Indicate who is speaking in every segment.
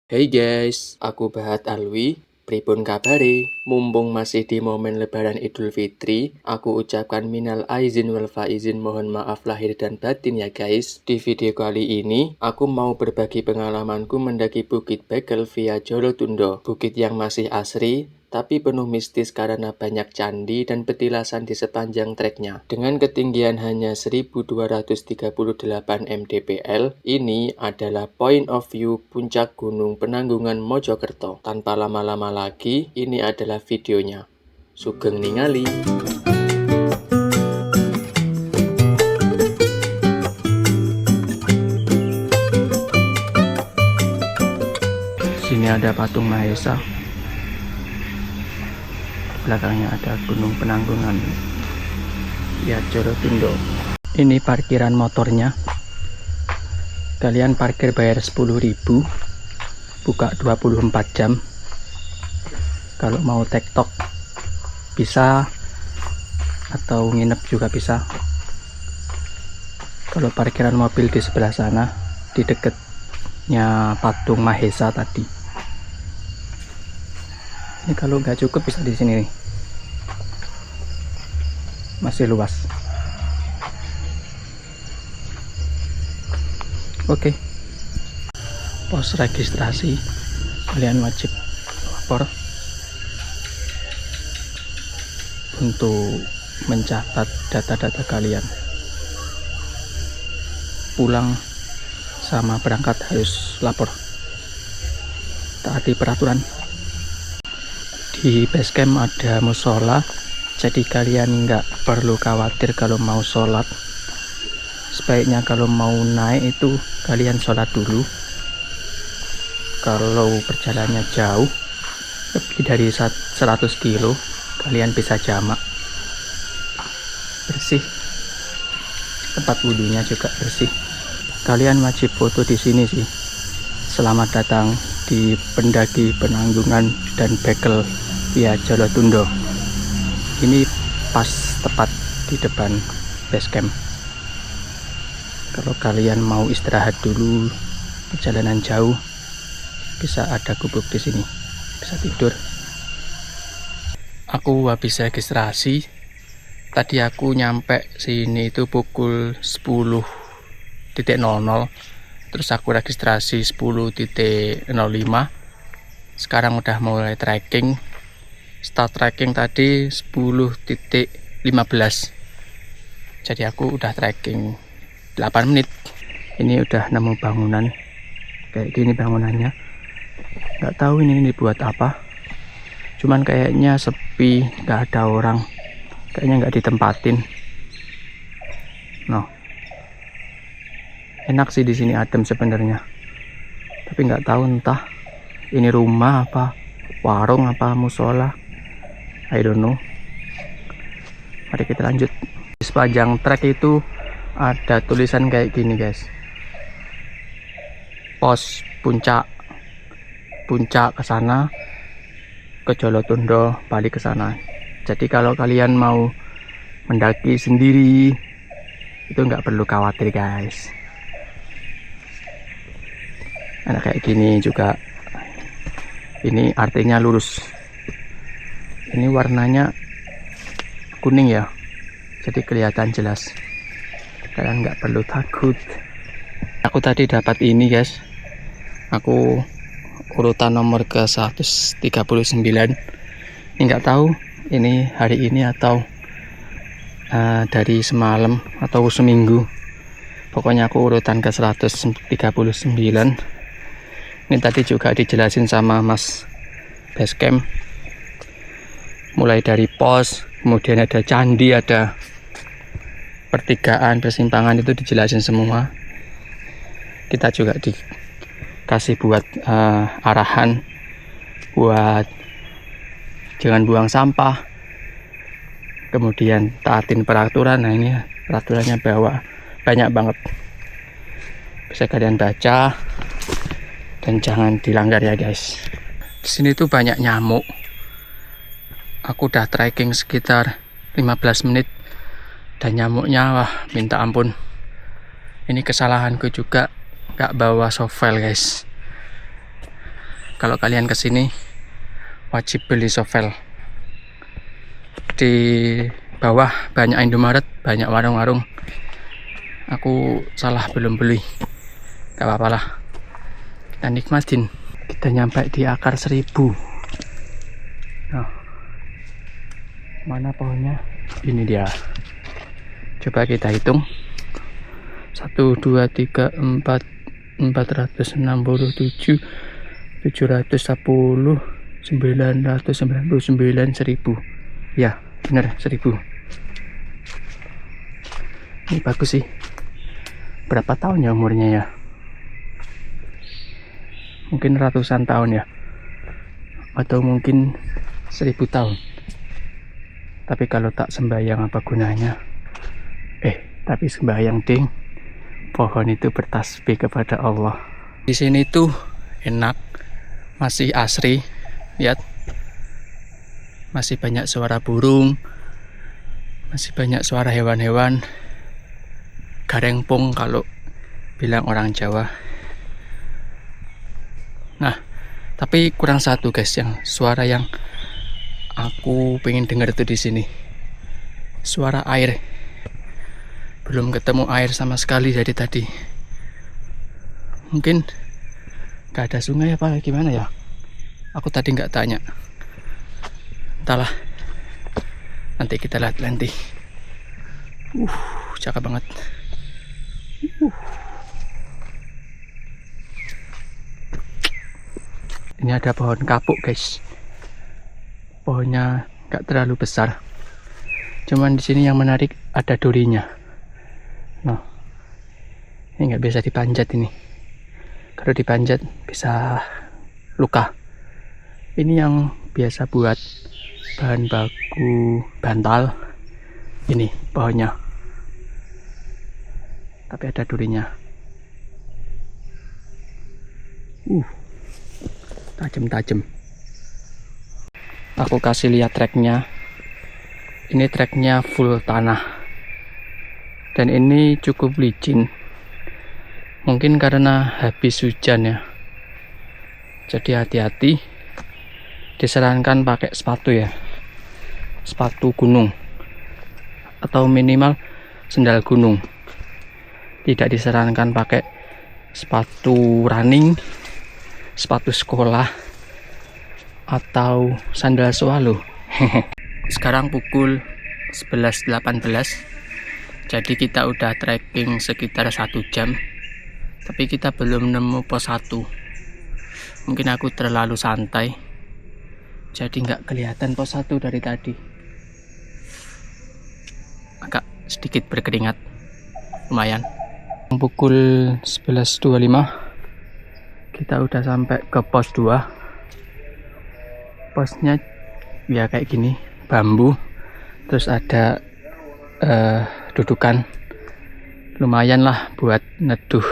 Speaker 1: Hey guys, aku Bahat Alwi. Pripun kabare? Mumpung masih di momen lebaran Idul Fitri, aku ucapkan minal aizin wal faizin, mohon maaf lahir dan batin ya guys. Di video kali ini, aku mau berbagi pengalamanku mendaki Bukit Bekel via Jolotundo. Bukit yang masih asri, tapi penuh mistis karena banyak candi dan petilasan di sepanjang treknya. Dengan ketinggian hanya 1238 mdpl, ini adalah point of view puncak Gunung Penanggungan Mojokerto. Tanpa lama-lama lagi, ini adalah videonya. Sugeng ningali. Sini ada patung Mahesa. Belakangnya ada Gunung Penanggungan ya, Jolotundo. Ini parkiran motornya. Kalian parkir bayar 10.000, buka 24 jam. Kalau mau tektok bisa, atau nginep juga bisa. Kalau parkiran mobil di sebelah sana, di dekatnya patung Mahesa tadi. Ini kalau nggak cukup bisa di sini nih. Masih luas. Oke. Pos registrasi, kalian wajib lapor untuk mencatat data-data kalian. Pulang sama berangkat harus lapor. Taati peraturan. Di base camp ada musola, jadi kalian nggak perlu khawatir kalau mau sholat. Sebaiknya kalau mau naik itu kalian sholat dulu. Kalau perjalanannya jauh, lebih dari 100 kilo, kalian bisa jamak. Bersih. Tempat wudhunya juga bersih. Kalian wajib foto di sini sih. Selamat datang di pendaki Penanggungan dan Bekel via Jolotundo. Ini pas tepat di depan base camp. Kalau kalian mau istirahat dulu, perjalanan jauh, bisa ada gubuk di sini, bisa tidur. Aku habis registrasi. Tadi aku nyampe sini itu pukul 10.00. Terus aku registrasi 10.05. Sekarang udah mulai trekking. Start trekking tadi 10.15. Jadi aku udah trekking 8 menit. Ini udah nemu bangunan kayak gini bangunannya. Nggak tahu ini dibuat apa. Cuman kayaknya sepi, nggak ada orang. Kayaknya nggak ditempatin. No. Enak sih di sini, adem sebenarnya. Tapi nggak tahu entah ini rumah apa, warung apa, musola. I don't know. Mari kita lanjut. Di sepanjang trek itu ada tulisan kayak gini guys. Pos puncak ke sana, ke Jolotundo, balik ke sana. Jadi kalau kalian mau mendaki sendiri itu nggak perlu khawatir guys. Ada kayak gini juga. Ini artinya lurus. Ini warnanya kuning ya, jadi kelihatan jelas. Kalian nggak perlu takut. Aku tadi dapat ini guys. Aku urutan nomor ke 139. Ini nggak tahu ini hari ini atau dari semalam atau seminggu. Pokoknya aku urutan ke 139. Ini tadi juga dijelasin sama Mas Basecamp. Mulai dari pos, kemudian ada candi, ada pertigaan, persimpangan, itu dijelasin semua. Kita juga dikasih buat arahan buat jangan buang sampah, kemudian taatin peraturan. Nah ini peraturannya banyak banget, bisa kalian baca dan jangan dilanggar ya guys. Di sini tuh banyak nyamuk. Aku udah trekking sekitar 15 menit dan nyamuknya wah minta ampun. Ini kesalahanku juga, nggak bawa shovel guys. kalau kalian kesini wajib beli shovel. Di bawah banyak Indomaret, banyak warung-warung. Aku salah belum beli, gak apa-apa lah, kita nikmatin. Kita nyampe di akar 1000. Nah, mana pohonnya? Ini dia. Coba kita hitung. 1, 2, 3, 4, 467, 710, 999, 1000. Ya, bener 1000. Ini bagus sih. Berapa tahun ya umurnya ya? Mungkin ratusan tahun ya, atau mungkin 1000 tahun. Tapi kalau tak sembahyang apa gunanya? Tapi sembahyang ding, pohon itu bertasbih kepada Allah. Di sini tuh enak, masih asri. Lihat, masih banyak suara burung, masih banyak suara hewan-hewan. Garengpong kalau bilang orang Jawa. Nah, tapi kurang satu guys, yang suara yang aku pengen dengar itu di sini. Suara air. Belum ketemu air sama sekali dari tadi. Mungkin gak ada sungai apa gimana ya? Aku tadi nggak tanya. Entahlah. Nanti kita lihat nanti. Cakep banget. Ini ada pohon kapuk guys. Pohonnya nggak terlalu besar. Cuman di sini yang menarik ada durinya. Nah, ini nggak bisa dipanjat ini. Kalau dipanjat bisa luka. Ini yang biasa buat bahan baku bantal. Ini pohonnya. Tapi ada durinya. Tajam-tajam. Aku kasih lihat treknya. Ini treknya full tanah. Dan ini cukup licin. Mungkin karena habis hujan ya. Jadi hati-hati. Disarankan pakai sepatu ya. Sepatu gunung. Atau minimal sendal gunung. Tidak disarankan pakai sepatu running, sepatu sekolah, atau sandal swallow. Sekarang pukul 11.18. Jadi kita udah trekking sekitar 1 jam. Tapi kita belum nemu pos 1. Mungkin aku terlalu santai, jadi nggak kelihatan pos 1 dari tadi. Agak sedikit berkeringat. Lumayan. Pukul 11.25 kita udah sampai ke pos 2. Posnya ya kayak gini, bambu, terus ada dudukan. Lumayan lah buat neduh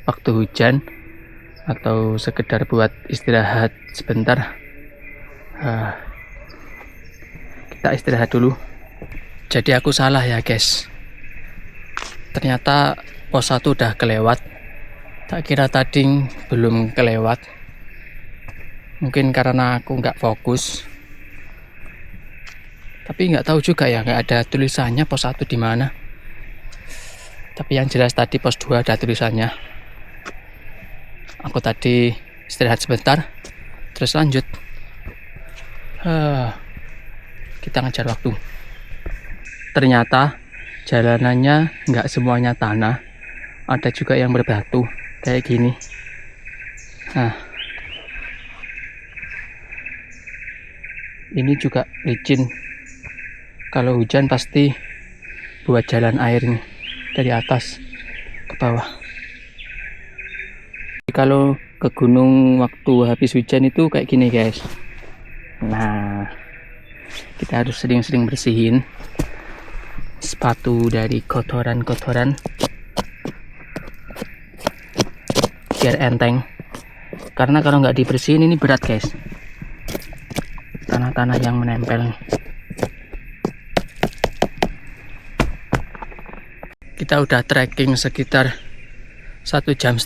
Speaker 1: waktu hujan atau sekedar buat istirahat sebentar. Kita istirahat dulu. Jadi aku salah ya guys, ternyata pos 1 udah kelewat. Tak kira tadi belum kelewat. Mungkin karena aku nggak fokus. Tapi nggak tahu juga ya, nggak ada tulisannya pos 1 di mana. Tapi yang jelas tadi pos 2 ada tulisannya. Aku tadi istirahat sebentar, terus lanjut. Kita ngejar waktu. Ternyata jalanannya nggak semuanya tanah. Ada juga yang berbatu kayak gini. Nah, ini juga licin. Kalau hujan pasti buat jalan air nih, dari atas ke bawah. Kalau ke gunung waktu habis hujan itu kayak gini guys. Nah, kita harus sering-sering bersihin sepatu dari kotoran-kotoran biar enteng. Karena kalau nggak dibersihin ini berat guys, tanah-tanah yang menempel. Kita udah trekking sekitar 1,5 jam.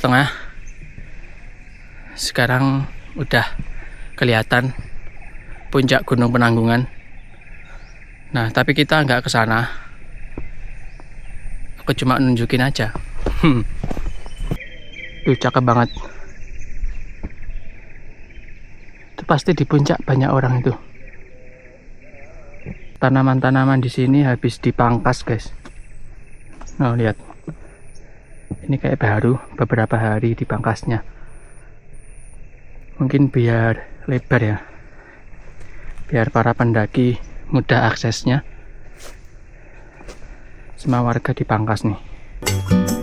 Speaker 1: Sekarang udah kelihatan puncak Gunung Penanggungan. Nah, tapi kita nggak ke sana. Aku cuma nunjukin aja. Tuh, cakep banget. Itu pasti di puncak banyak orang itu. Tanaman-tanaman di sini habis dipangkas, guys. Nah, lihat. Ini kayak baru beberapa hari dipangkasnya. Mungkin biar lebar ya. Biar para pendaki mudah aksesnya. Semua warga dipangkas nih.